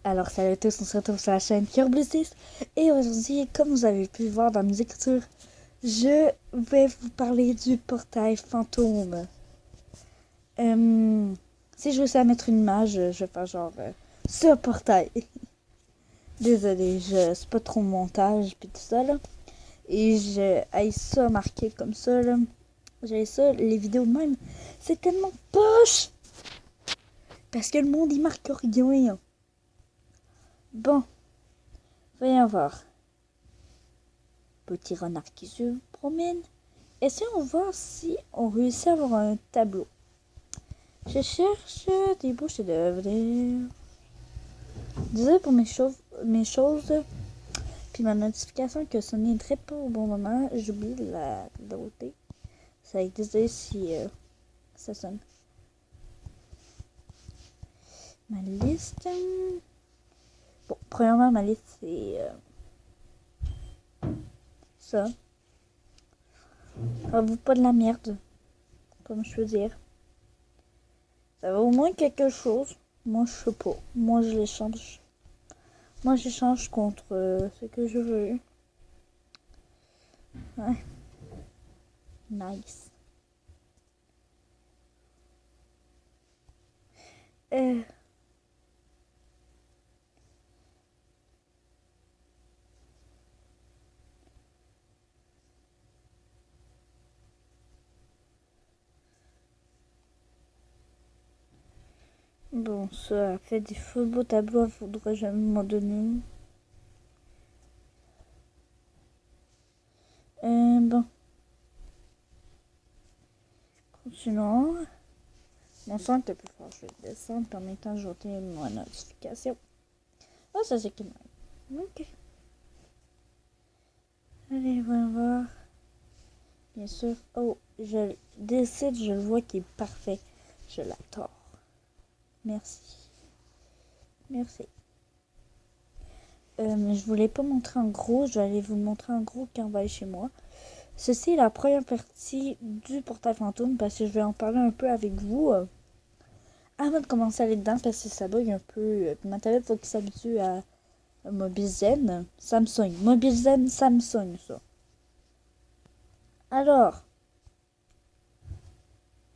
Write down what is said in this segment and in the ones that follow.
Alors salut à tous, on se retrouve sur la chaîne Cœur Bleu 6 et aujourd'hui, comme vous avez pu voir dans mes écritures, je vais vous parler du portail fantôme. Si je réussis à mettre une image, je vais faire genre ce portail. Désolée, c'est pas trop montage puis tout ça là. Et j'ai ça marqué comme ça là. J'ai ça, les vidéos même, c'est tellement poche parce que le monde il marque rien. Bon, voyons voir. Petit renard qui se promène. Essayons de voir si on réussit à avoir un tableau. Je cherche des beaux chefs-d'œuvre. Désolé pour mes choses. Puis ma notification qui a sonné très peu au bon moment. J'oublie de la doter. Ça va être désolé si ça sonne. Ma liste. Bon, premièrement, ma liste c'est ça. Ça vaut pas de la merde. Comme je veux dire. Ça va au moins quelque chose. Moi, je sais pas. Moi, je l'échange. Moi, j'échange contre ce que je veux. Ouais. Nice. Euh, bon, ça a fait des faux beaux tableaux, faudrait jamais m'en donner. Bon. Continuons. Mon son est plus fort, je vais descendre, puis en même temps, je vais ma notification. Oh, ça c'est qu'il même. Ok. Allez, voyons voir. Bien sûr. Oh, je décide, je le vois qui est parfait. Je l'adore. Merci. Merci. Je voulais pas montrer en gros, je vais aller vous montrer en gros quand on va aller chez moi. Ceci est la première partie du portail fantôme parce que je vais en parler un peu avec vous avant de commencer à aller dedans parce que ça bug un peu. Ma tablette faut qu'il s'habitue à Mobizen Samsung. Mobizen Samsung, ça. Alors,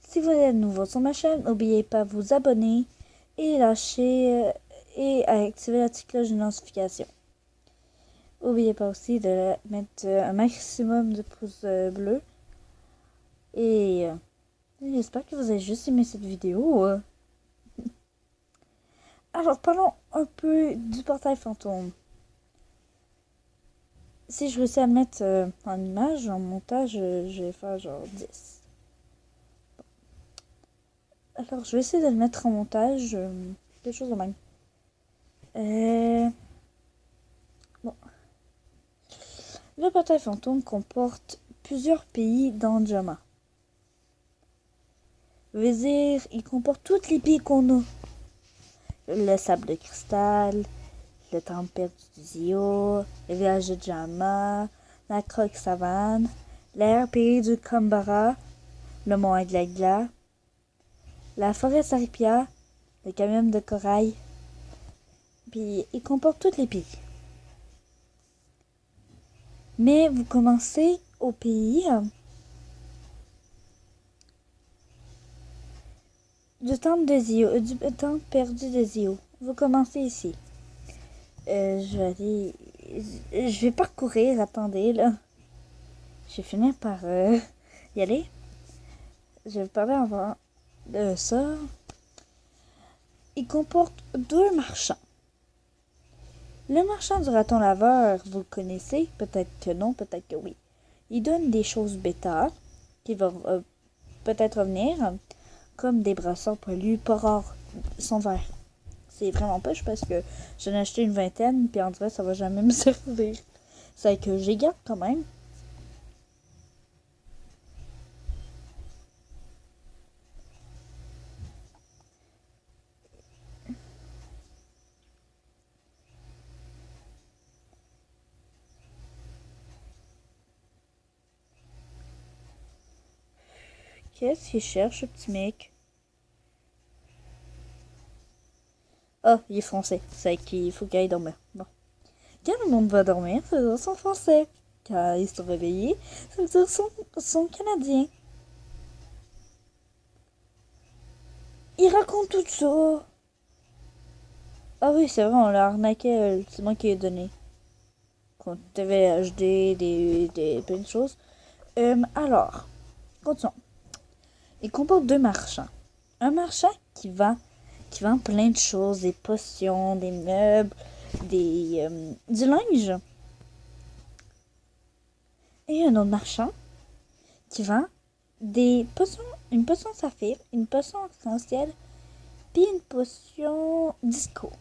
si vous êtes nouveau sur ma chaîne, n'oubliez pas de vous abonner et lâcher et à activer la petite cloche de notification. N'oubliez pas aussi de mettre un maximum de pouces bleus. Et j'espère que vous avez juste aimé cette vidéo. Alors, parlons un peu du portail fantôme. Si je réussis à mettre en image, en montage, je vais faire genre 10. Alors, je vais essayer de le mettre en montage. Quelque chose de même. Bon. Le portail fantôme comporte plusieurs pays dans Jama. Vizir, il comporte tous les pays qu'on a. Le sable de cristal, le temple perdu du Zio, le village de Jama, la croque savane, l'air pays du Kambara, le mont Aglagla, la forêt Saripia, le camion de corail. Puis il comporte tous les pays. Mais vous commencez au pays du temple de Zio, du temple perdu de Zio. Vous commencez ici. Je vais parcourir, attendez là. Je vais finir par y aller. Je vais parler avant de ça. Il comporte deux marchands. Le marchand du raton laveur, vous le connaissez? Peut-être que non, peut-être que oui. Il donne des choses bêta qui vont peut-être revenir, comme des brasseurs poilus pas rares, sont verts. C'est vraiment poche parce que j'en ai acheté une vingtaine, puis en vrai, ça va jamais me servir. C'est que j'ai garde quand même. Qu'est-ce qu'il cherche, ce petit mec? Oh, il est français. C'est qu'il faut qu'il aille dormir. Bon. Quand le monde va dormir, ça veut dire son français. Quand ils sont réveillés, ça veut dire son canadien. Il raconte tout ça. Ah oui, c'est vrai, on l'a arnaqué. C'est moi qui ai donné. Quand TV HD, plein de choses. Alors, continuons. Il comporte deux marchands. Un marchand qui vend plein de choses, des potions, des meubles, du linge. Et un autre marchand qui vend des potions, une potion saphir, une potion arc-en-ciel, puis une potion disco.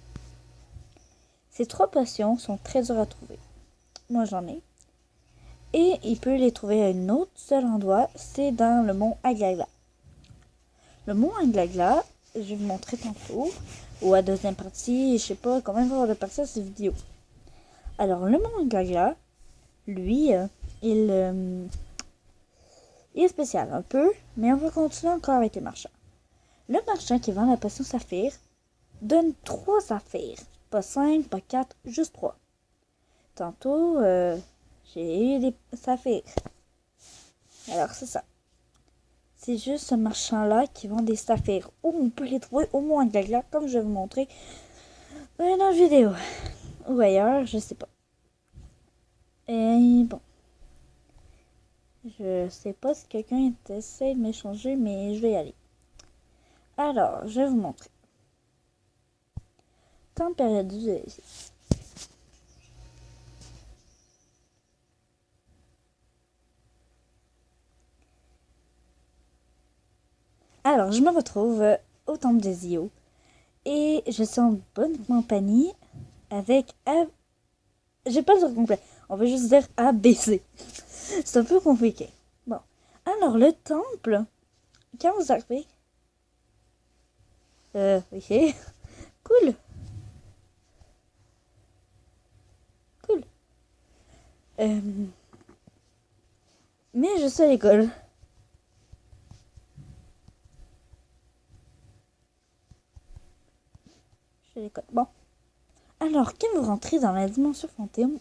Ces trois potions sont très dures à trouver. Moi, j'en ai. Et il peut les trouver à un autre seul endroit, c'est dans le mont Aglagla. Le mont Aglagla, je vais vous montrer tantôt, ou à deuxième partie, je sais pas combien il va y avoir de parties à cette vidéo. Alors, le mont Aglagla, lui, il est spécial un peu, mais on va continuer encore avec les marchands. Le marchand qui vend la potion saphir donne 3 saphirs. Pas 5, pas 4, juste 3. Tantôt, j'ai eu des saphirs. Alors, c'est ça. C'est juste ce marchand-là qui vend des saphirs. Ou on peut les trouver au moins Aglagla, comme je vais vous montrer dans la vidéo. Ou ailleurs, je sais pas. Et bon. Je sais pas si quelqu'un essaie de m'échanger, mais je vais y aller. Alors, je vais vous montrer. Température ici. Alors, je me retrouve au temple des Io. Et je suis en bonne compagnie avec A... J'ai pas le dire complet. On va juste dire ABC. C'est un peu compliqué. Bon. Alors, le temple... Quand vous arrivez... ok. Cool. Cool. Mais je suis à l'école. Je suis à l'école. Bon. Alors, quand vous rentrez dans la dimension fantôme...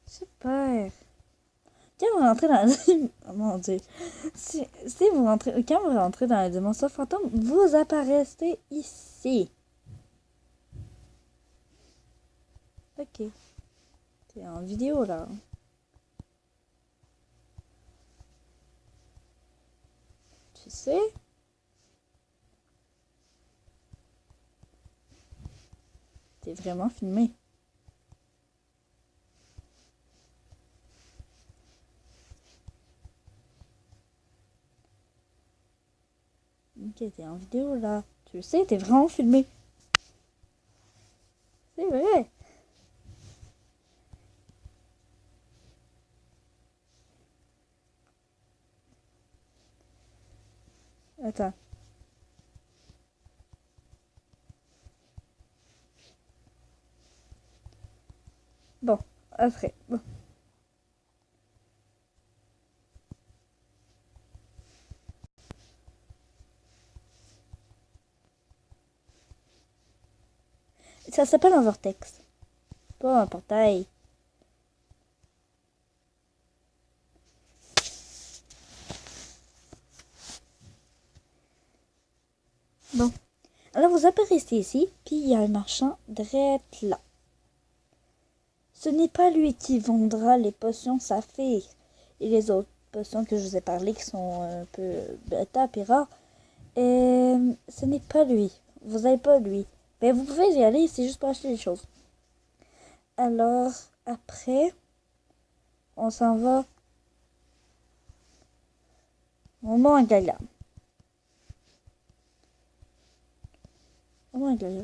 Super. Quand vous rentrez dans la... Oh mon dieu. Si vous rentrez... Quand vous rentrez dans la dimension fantôme, vous apparaissez ici. Ok. C'est en vidéo, là. Tu sais? T'es vraiment filmé. Ok, t'es en vidéo, là. Tu le sais, t'es vraiment filmé. C'est vrai. Attends. Bon, après. Bon. Ça s'appelle un vortex. Pas un portail. Bon. Alors vous apparaissez ici, puis il y a un marchand direct là. Ce n'est pas lui qui vendra les potions saphir et les autres potions que je vous ai parlé qui sont un peu bêta et rares. Et ce n'est pas lui. Vous n'avez pas lui. Mais vous pouvez y aller, c'est juste pour acheter des choses. Alors, après, on s'en va au Mont Aglagla. Au Mont Aglagla.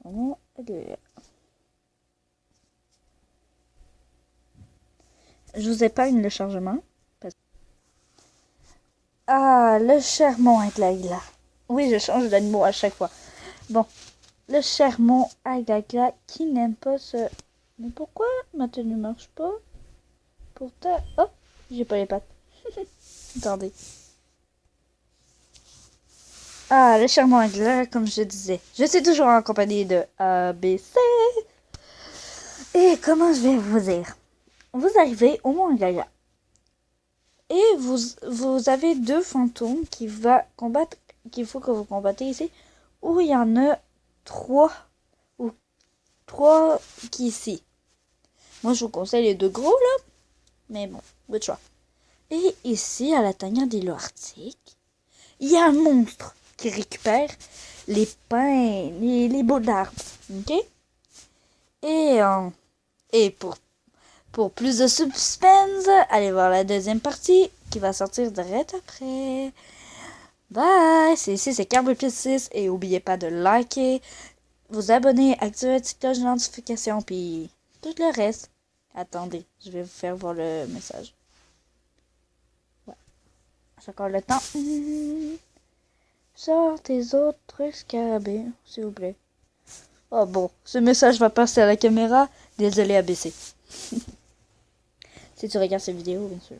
Au Mont Aglagla. Je vous épargne le chargement. Ah, le cher Mont Aglagla. Oui, je change d'animaux à chaque fois. Bon, le cher Mont Aglagla qui n'aime pas ce... Mais pourquoi ma tenue marche pas? Pourtant... Oh, j'ai pas les pattes. Attendez. Ah, le charmant anglais, comme je disais. Je suis toujours en compagnie de ABC. Et comment je vais vous dire? Vous arrivez au Mont Gaïa. Et vous avez deux fantômes qu'il faut que vous combattez ici. Ou il y en a ou trois qui ici. Moi, je vous conseille les deux gros, là. Mais bon, good choix. Et ici, à la tanière des îlots arctiques, il y a un monstre qui récupère les pins, les bouts d'arbres. Ok? Et pour plus de suspense, allez voir la deuxième partie qui va sortir direct après. Bye! C'est Carbopis6 et n'oubliez pas de liker, vous abonner, activer la petite cloche de notification, puis tout le reste. Attendez, je vais vous faire voir le message. Ouais. J'ai encore le temps. Sors tes autres trucs scarabées, s'il vous plaît. Oh bon, ce message va passer à la caméra. Désolé ABC. Si tu regardes cette vidéo, bien sûr.